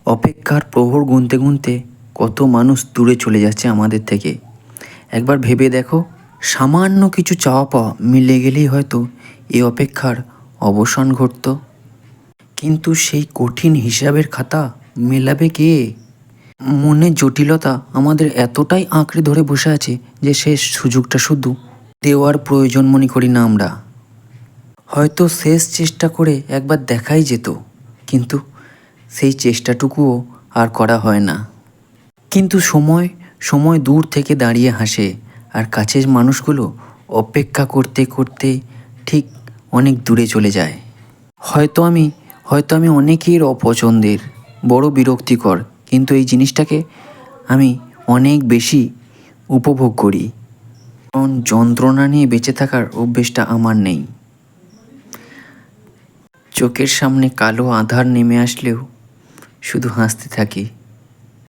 অপেক্ষার প্রহর গুনতে গুনতে কত মানুষ দূরে চলে যাচ্ছে আমাদের থেকে। একবার ভেবে দেখো, সামান্য কিছু চাওয়া পাওয়া মিলে গেলেই হয়তো এই অপেক্ষার অবসান ঘটত। কিন্তু সেই কঠিন হিসাবের খাতা মেলাবে কে? মনের জটিলতা আমাদের এতটাই আঁকড়ে ধরে বসে আছে যে শেষ সুযোগটা শুধু দেওয়ার প্রয়োজন মনে করি না আমরা। হয়তো শেষ চেষ্টা করে একবার দেখাই যেত, কিন্তু সেই চেষ্টাটুকুও আর করা হয় না। কিন্তু সময় সময় দূর থেকে দাঁড়িয়ে হাসে, আর কাছের মানুষগুলো অপেক্ষা করতে করতে ঠিক অনেক দূরে চলে যায়। হয়তো আমি অনেকের অপছন্দের, বড় বিরক্তিকর, কিন্তু এই জিনিসটাকে আমি অনেক বেশি উপভোগ করি, কারণ যন্ত্রণা নিয়ে বেঁচে থাকার অভ্যেসটা আমার নেই। চোখের সামনে কালো আঁধার নেমে আসলেও শুধু হাসতে থাকি।